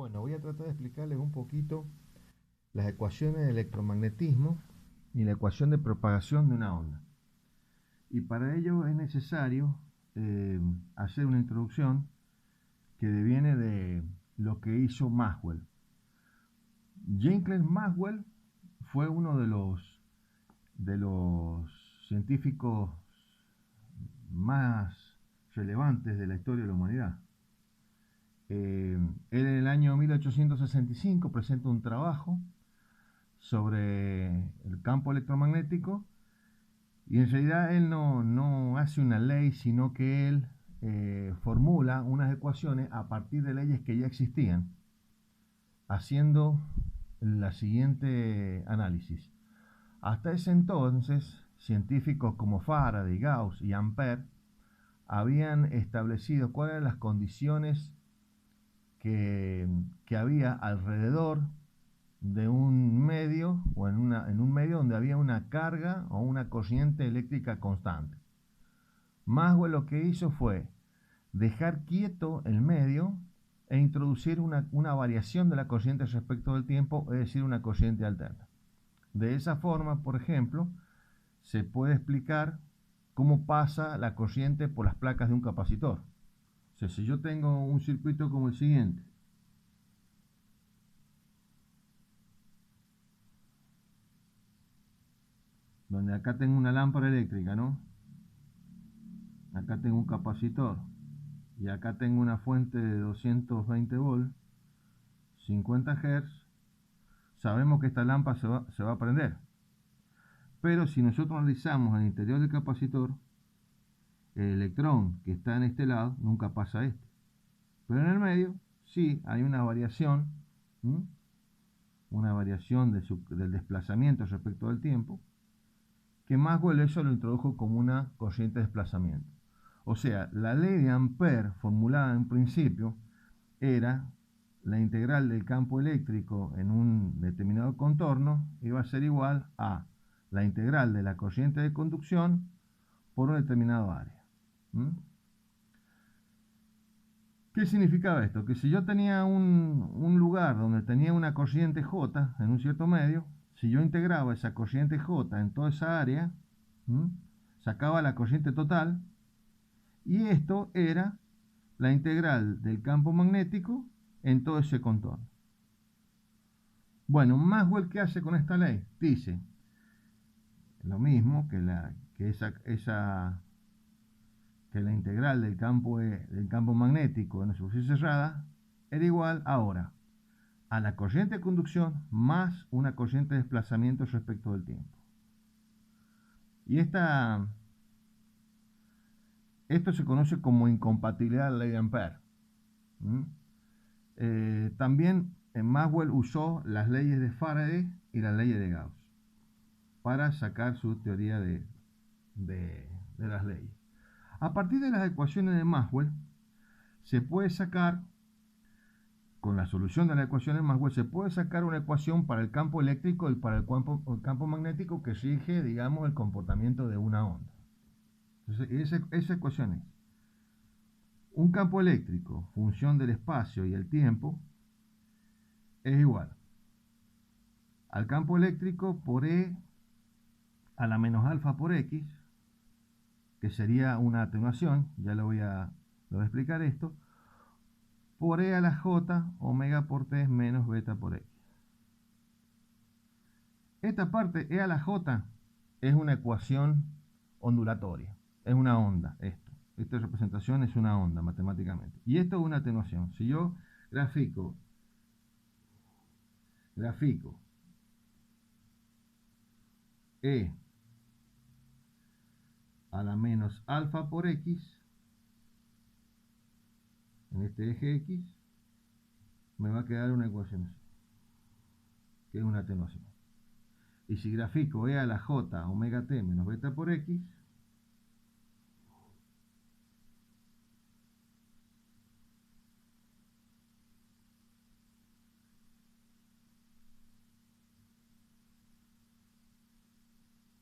Bueno, voy a tratar de explicarles un poquito las ecuaciones de electromagnetismo y la ecuación de propagación de una onda. Y para ello es necesario hacer una introducción que deviene de lo que hizo Maxwell. James Maxwell fue uno de los científicos más relevantes de la historia de la humanidad. Él en el año 1865 presenta un trabajo sobre el campo electromagnético y en realidad él no hace una ley, sino que él formula unas ecuaciones a partir de leyes que ya existían, haciendo la siguiente análisis. Hasta ese entonces, científicos como Faraday, Gauss y Ampère habían establecido cuáles eran las condiciones que había alrededor de un medio o en un medio donde había una carga o una corriente eléctrica constante. Maxwell lo que hizo fue dejar quieto el medio e introducir una variación de la corriente respecto del tiempo, es decir, una corriente alterna. De esa forma, por ejemplo, se puede explicar cómo pasa la corriente por las placas de un capacitor. O sea, si yo tengo un circuito como el siguiente, donde acá tengo una lámpara eléctrica, ¿no? Acá tengo un capacitor y acá tengo una fuente de 220 volts, 50 Hz. Sabemos que esta lámpara se va a prender. Pero si nosotros analizamos el interior del capacitor, el electrón que está en este lado nunca pasa a este. Pero en el medio sí hay una variación, ¿m? Una variación del desplazamiento respecto al tiempo, que Maxwell eso lo introdujo como una corriente de desplazamiento. O sea, la ley de Ampère formulada en principio era la integral del campo eléctrico en un determinado contorno iba a ser igual a la integral de la corriente de conducción por un determinado área. ¿Qué significaba esto? Que si yo tenía un lugar donde tenía una corriente J en un cierto medio, si yo integraba esa corriente J en toda esa área, sacaba la corriente total, y esto era la integral del campo magnético en todo ese contorno. Bueno, Maxwell, ¿qué hace con esta ley? Dice lo mismo que la integral del campo magnético en una superficie cerrada era igual ahora a la corriente de conducción más una corriente de desplazamiento respecto del tiempo. Y esto se conoce como incompatibilidad de la ley de Ampère. También Maxwell usó las leyes de Faraday y las leyes de Gauss para sacar su teoría de las leyes. A partir de las ecuaciones de Maxwell, se puede sacar, con la solución de las ecuaciones de Maxwell, se puede sacar una ecuación para el campo eléctrico y para el campo magnético que rige, digamos, el comportamiento de una onda. Entonces, esa ecuación es un campo eléctrico, función del espacio y el tiempo, es igual al campo eléctrico por E a la menos alfa por X, que sería una atenuación, ya lo voy a explicar esto, por E a la J, omega por T menos beta por X. Esta parte, E a la J, es una ecuación ondulatoria, es una onda esto. Esta representación es una onda matemáticamente. Y esto es una atenuación. Si yo grafico E a la menos alfa por X, en este eje X, me va a quedar una ecuación así, que es una atenuación. Y si grafico E a la J omega T menos beta por X,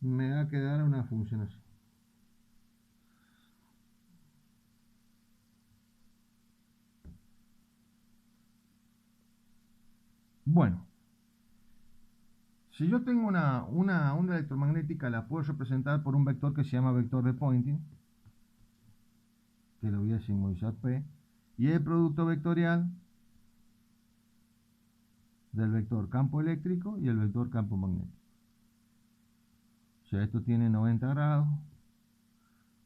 me va a quedar una función así. Bueno, si yo tengo una onda electromagnética, la puedo representar por un vector que se llama vector de Poynting, que lo voy a simbolizar P, y es el producto vectorial del vector campo eléctrico y el vector campo magnético. O sea, esto tiene 90 grados,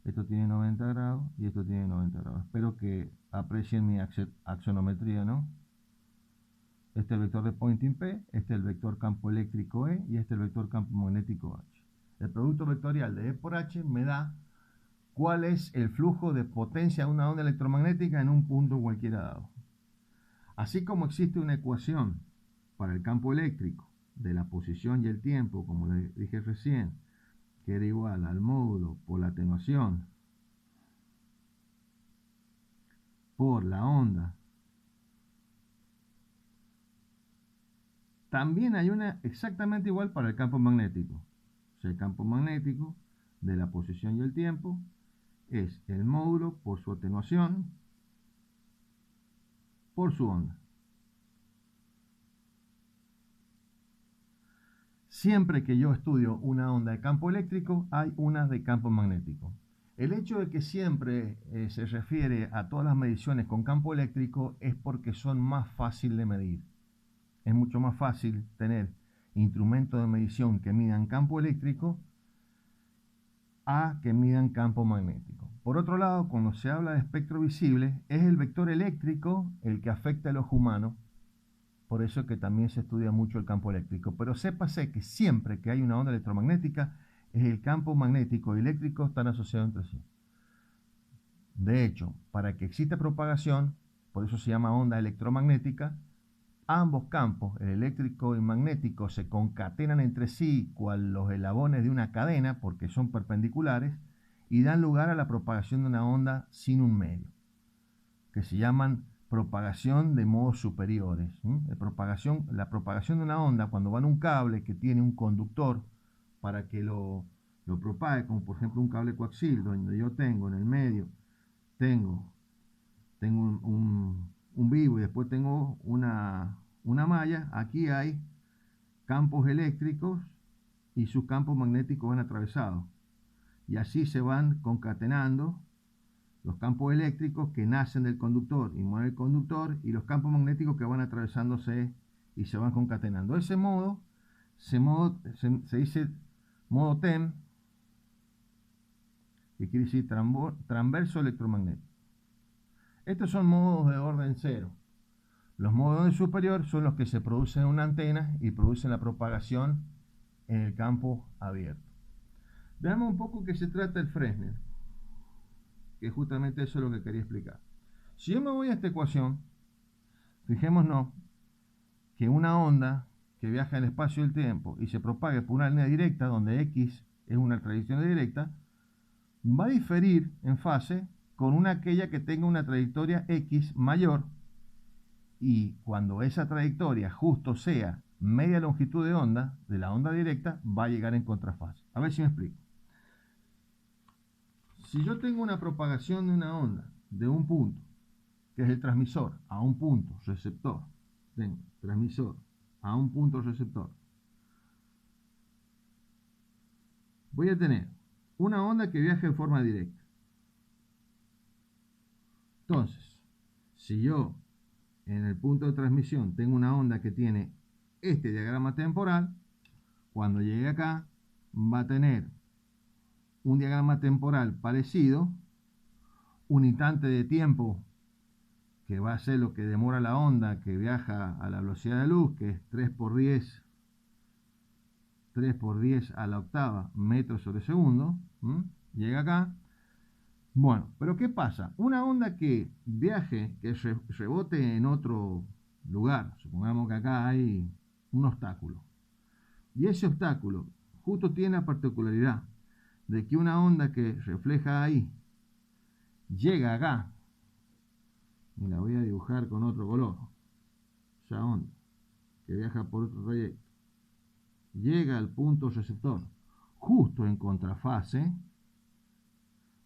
esto tiene 90 grados y esto tiene 90 grados. Espero que aprecien mi axonometría, ¿no? Este es el vector de Poynting P, este es el vector campo eléctrico E y este es el vector campo magnético H. El producto vectorial de E por H me da cuál es el flujo de potencia de una onda electromagnética en un punto cualquiera dado. Así como existe una ecuación para el campo eléctrico de la posición y el tiempo, como les dije recién, que era igual al módulo por la atenuación por la onda, también hay una exactamente igual para el campo magnético. O sea, el campo magnético de la posición y el tiempo es el módulo por su atenuación por su onda. Siempre que yo estudio una onda de campo eléctrico, hay una de campo magnético. El hecho de que siempre se refiere a todas las mediciones con campo eléctrico es porque son más fáciles de medir. Es mucho más fácil tener instrumentos de medición que midan campo eléctrico a que midan campo magnético. Por otro lado, cuando se habla de espectro visible, es el vector eléctrico el que afecta al ojo humano. Por eso es que también se estudia mucho el campo eléctrico. Pero sépase que siempre que hay una onda electromagnética, el campo magnético y eléctrico están asociados entre sí. De hecho, para que exista propagación, por eso se llama onda electromagnética, ambos campos, el eléctrico y el magnético, se concatenan entre sí cual los eslabones de una cadena, porque son perpendiculares, y dan lugar a la propagación de una onda sin un medio, que se llaman propagación de modos superiores. La propagación de una onda, cuando va en un cable que tiene un conductor para que lo propague, como por ejemplo un cable coaxil, donde yo tengo en el medio, tengo un vivo y después tengo una malla. Aquí hay campos eléctricos y sus campos magnéticos van atravesados. Y así se van concatenando los campos eléctricos que nacen del conductor y mueven el conductor, y los campos magnéticos que van atravesándose y se van concatenando. Ese modo se dice modo TEM, que quiere decir transverso electromagnético. Estos son modos de orden cero. Los modos de orden superior son los que se producen en una antena y producen la propagación en el campo abierto. Veamos un poco qué se trata el Fresnel, que justamente eso es lo que quería explicar. Si yo me voy a esta ecuación, fijémonos que una onda que viaja en el espacio y el tiempo y se propague por una línea directa, donde X es una trayectoria directa, va a diferir en fase con aquella que tenga una trayectoria X mayor, y cuando esa trayectoria justo sea media longitud de onda de la onda directa, va a llegar en contrafase. A ver si me explico. Si yo tengo una propagación de una onda de un punto, que es el transmisor, a un punto receptor, tengo transmisor a un punto receptor, voy a tener una onda que viaje de forma directa. Entonces, si yo en el punto de transmisión tengo una onda que tiene este diagrama temporal, cuando llegue acá va a tener un diagrama temporal parecido, un instante de tiempo que va a ser lo que demora la onda que viaja a la velocidad de luz, que es 3 por 10 a la octava metros sobre segundo. Llega acá. Bueno, pero ¿qué pasa? Una onda que viaje, que rebote en otro lugar, supongamos que acá hay un obstáculo, y ese obstáculo justo tiene la particularidad de que una onda que refleja ahí llega acá, y la voy a dibujar con otro color, esa onda que viaja por otro trayecto, llega al punto receptor justo en contrafase,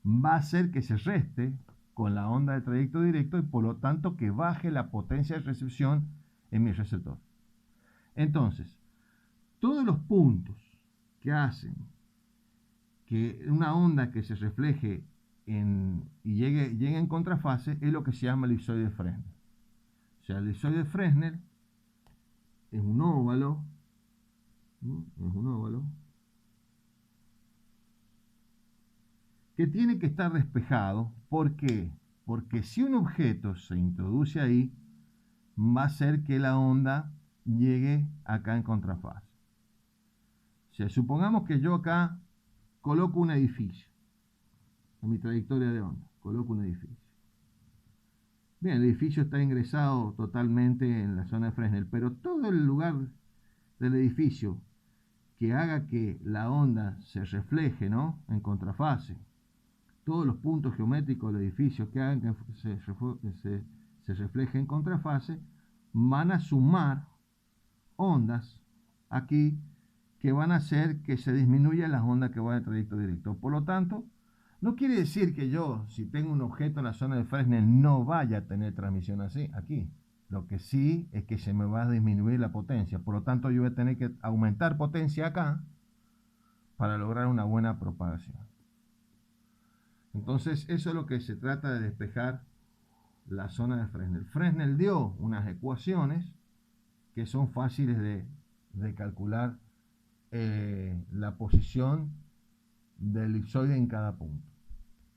va a hacer que se reste con la onda de trayecto directo y por lo tanto que baje la potencia de recepción en mi receptor. Entonces, todos los puntos que hacen que una onda que se refleje y llegue en contrafase es lo que se llama elipsoide de Fresnel. O sea, el elipsoide de Fresnel es un óvalo, ¿no? Es un óvalo que tiene que estar despejado. ¿Por qué? Porque si un objeto se introduce ahí, va a hacer que la onda llegue acá en contrafase. O sea, supongamos que yo acá coloco un edificio en mi trayectoria de onda, coloco un edificio. Bien, el edificio está ingresado totalmente en la zona de Fresnel, pero todo el lugar del edificio que haga que la onda se refleje, ¿no?, en contrafase, todos los puntos geométricos del edificio que hagan que se refleje en contrafase, van a sumar ondas aquí que van a hacer que se disminuyan las ondas que van en trayecto directo. Por lo tanto, no quiere decir que yo, si tengo un objeto en la zona de Fresnel, no vaya a tener transmisión así, aquí. Lo que sí es que se me va a disminuir la potencia. Por lo tanto, yo voy a tener que aumentar potencia acá para lograr una buena propagación. Entonces, eso es lo que se trata de despejar la zona de Fresnel. Fresnel dio unas ecuaciones que son fáciles de calcular la posición del elipsoide en cada punto.